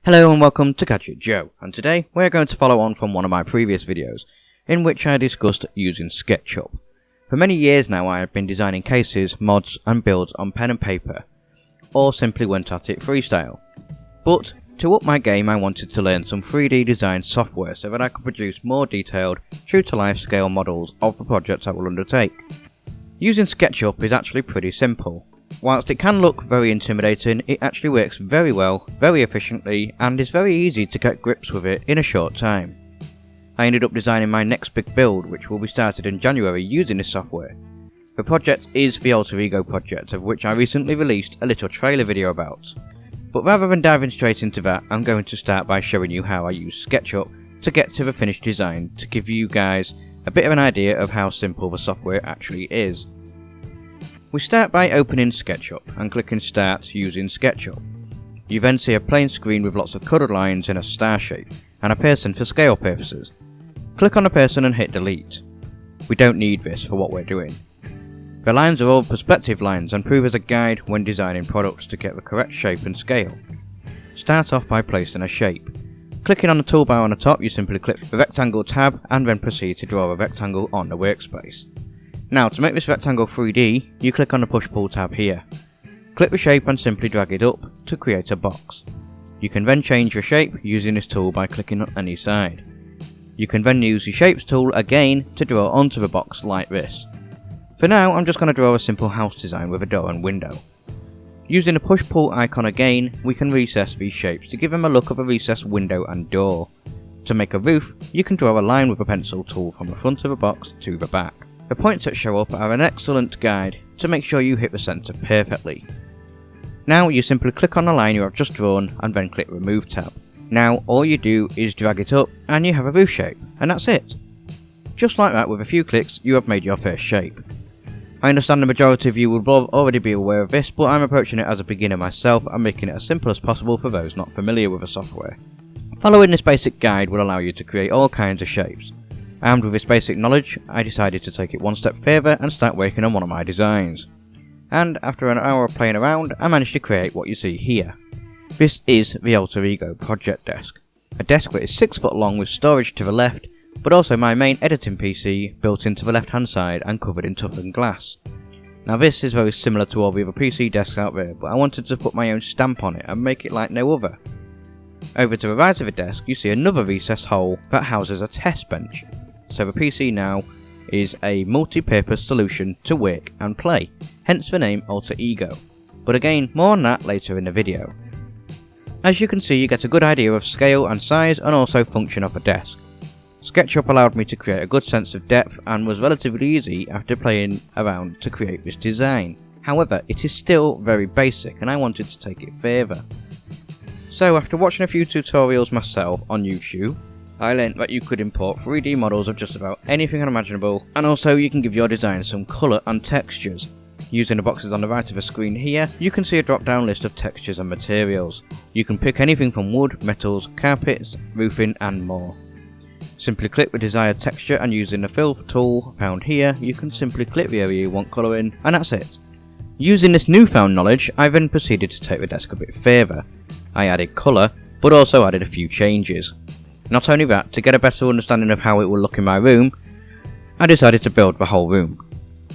Hello and welcome to Gadget Joe, and today we're going to follow on from one of my previous videos, in which I discussed using Sketchup. For many years now I have been designing cases, mods and builds on pen and paper, or simply went at it freestyle. But to up my game I wanted to learn some 3D design software so that I could produce more detailed, true to life scale models of the projects I will undertake. Using Sketchup is actually pretty simple. Whilst it can look very intimidating, it actually works very well, very efficiently, and is very easy to get grips with it in a short time. I ended up designing my next big build, which will be started in January using this software. The project is the Alter Ego project, of which I recently released a little trailer video about. But rather than diving straight into that, I'm going to start by showing you how I use SketchUp to get to the finished design, to give you guys a bit of an idea of how simple the software actually is. We start by opening SketchUp and clicking Start using SketchUp. You then see a plain screen with lots of coloured lines in a star shape, and a person for scale purposes. Click on the person and hit delete. We don't need this for what we're doing. The lines are all perspective lines and prove as a guide when designing products to get the correct shape and scale. Start off by placing a shape. Clicking on the toolbar on the top, you simply click the rectangle tab and then proceed to draw a rectangle on the workspace. Now, to make this rectangle 3D, you click on the push-pull tab here. Click the shape and simply drag it up to create a box. You can then change your shape using this tool by clicking on any side. You can then use the Shapes tool again to draw onto the box like this. For now, I'm just going to draw a simple house design with a door and window. Using the push-pull icon again, we can recess these shapes to give them a look of a recessed window and door. To make a roof, you can draw a line with a pencil tool from the front of the box to the back. The points that show up are an excellent guide to make sure you hit the centre perfectly. Now you simply click on the line you have just drawn and then click Remove tab. Now all you do is drag it up and you have a roof shape, and that's it. Just like that, with a few clicks you have made your first shape. I understand the majority of you will already be aware of this, but I'm approaching it as a beginner myself and making it as simple as possible for those not familiar with the software. Following this basic guide will allow you to create all kinds of shapes. Armed with this basic knowledge, I decided to take it one step further and start working on one of my designs. And after an hour of playing around, I managed to create what you see here. This is the Alter Ego project desk. A desk that is 6 foot long with storage to the left, but also my main editing PC built into the left hand side and covered in toughened glass. Now this is very similar to all the other PC desks out there, but I wanted to put my own stamp on it and make it like no other. Over to the right of the desk you see another recessed hole that houses a test bench. So the PC now is a multi-purpose solution to work and play, hence the name Alter Ego. But again, more on that later in the video. As you can see, you get a good idea of scale and size and also function of the desk. SketchUp allowed me to create a good sense of depth and was relatively easy after playing around to create this design. However, it is still very basic and I wanted to take it further. So after watching a few tutorials myself on YouTube, I learnt that you could import 3D models of just about anything unimaginable, and also you can give your design some colour and textures. Using the boxes on the right of the screen here, you can see a drop down list of textures and materials. You can pick anything from wood, metals, carpets, roofing and more. Simply click the desired texture and using the fill tool found here, you can simply click the area you want colour in, and that's it. Using this newfound knowledge, I then proceeded to take the desk a bit further. I added colour, but also added a few changes. Not only that, to get a better understanding of how it will look in my room, I decided to build the whole room.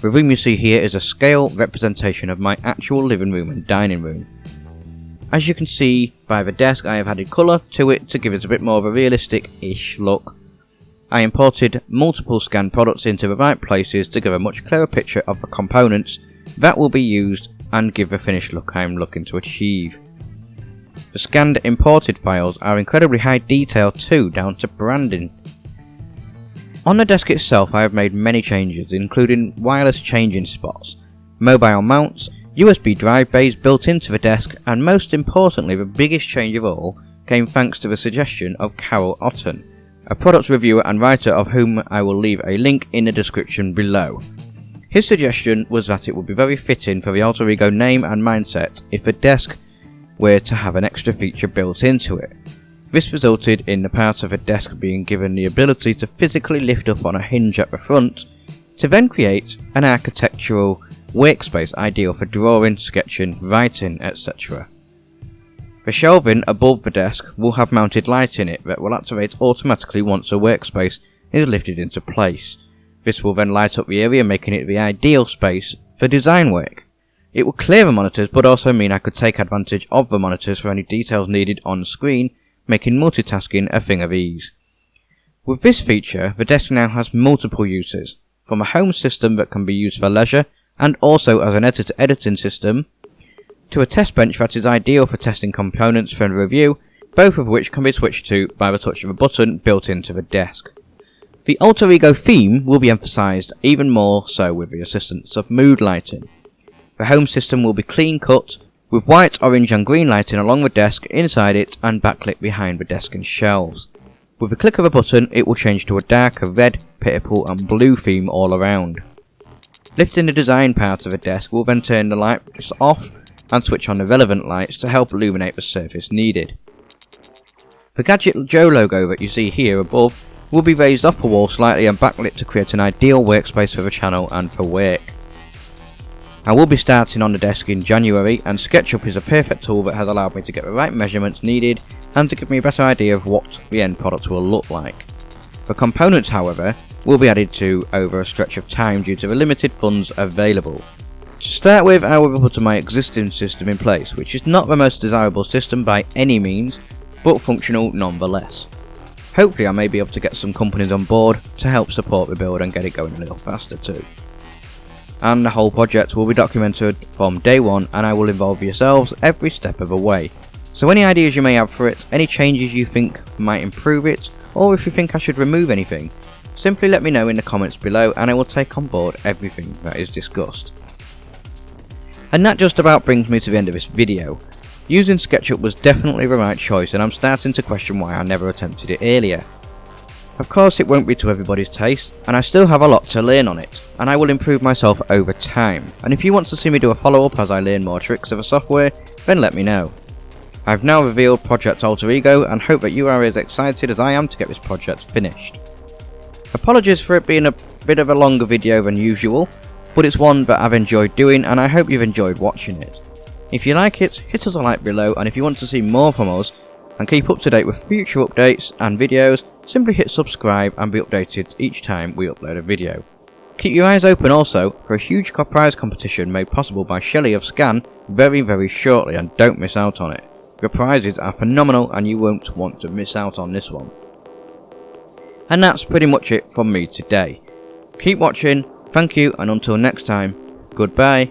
The room you see here is a scale representation of my actual living room and dining room. As you can see by the desk, I have added colour to it to give it a bit more of a realistic-ish look. I imported multiple scanned products into the right places to give a much clearer picture of the components that will be used and give the finished look I am looking to achieve. The scanned imported files are incredibly high detail too, down to branding. On the desk itself I have made many changes, including wireless changing spots, mobile mounts, USB drive bays built into the desk, and most importantly the biggest change of all came thanks to the suggestion of Karel Otten, a product reviewer and writer of whom I will leave a link in the description below. His suggestion was that it would be very fitting for the Alter Ego name and mindset if the desk were to have an extra feature built into it. This resulted in the part of a desk being given the ability to physically lift up on a hinge at the front, to then create an architectural workspace ideal for drawing, sketching, writing, etc. The shelving above the desk will have mounted lights in it that will activate automatically once a workspace is lifted into place. This will then light up the area, making it the ideal space for design work. It will clear the monitors, but also mean I could take advantage of the monitors for any details needed on screen, making multitasking a thing of ease. With this feature, the desk now has multiple uses, from a home system that can be used for leisure, and also as an editing system, to a test bench that is ideal for testing components for review, both of which can be switched to by the touch of a button built into the desk. The alter ego theme will be emphasised even more so with the assistance of mood lighting. The home system will be clean cut, with white, orange and green lighting along the desk, inside it and backlit behind the desk and shelves. With the click of a button it will change to a darker red, purple and blue theme all around. Lifting the design part of the desk will then turn the lights off and switch on the relevant lights to help illuminate the surface needed. The Gadget Joe logo that you see here above will be raised off the wall slightly and backlit to create an ideal workspace for the channel and for work. I will be starting on the desk in January, and Sketchup is a perfect tool that has allowed me to get the right measurements needed and to give me a better idea of what the end product will look like. The components, however, will be added to over a stretch of time due to the limited funds available. To start with, I will put my existing system in place, which is not the most desirable system by any means, but functional nonetheless. Hopefully I may be able to get some companies on board to help support the build and get it going a little faster too. And the whole project will be documented from day one, and I will involve yourselves every step of the way. So any ideas you may have for it, any changes you think might improve it, or if you think I should remove anything, simply let me know in the comments below and I will take on board everything that is discussed. And that just about brings me to the end of this video. Using SketchUp was definitely the right choice, and I'm starting to question why I never attempted it earlier. Of course it won't be to everybody's taste, and I still have a lot to learn on it, and I will improve myself over time, and if you want to see me do a follow-up as I learn more tricks of the software, then let me know. I've now revealed Project Alter Ego and hope that you are as excited as I am to get this project finished. Apologies for it being a bit of a longer video than usual, but it's one that I've enjoyed doing and I hope you've enjoyed watching it. If you like it, hit us a like below, and if you want to see more from us and keep up to date with future updates and videos, simply hit subscribe and be updated each time we upload a video. Keep your eyes open also for a huge prize competition made possible by Shelley of Scan very shortly, and don't miss out on it. The prizes are phenomenal and you won't want to miss out on this one. And that's pretty much it from me today. Keep watching, thank you, and until next time, goodbye.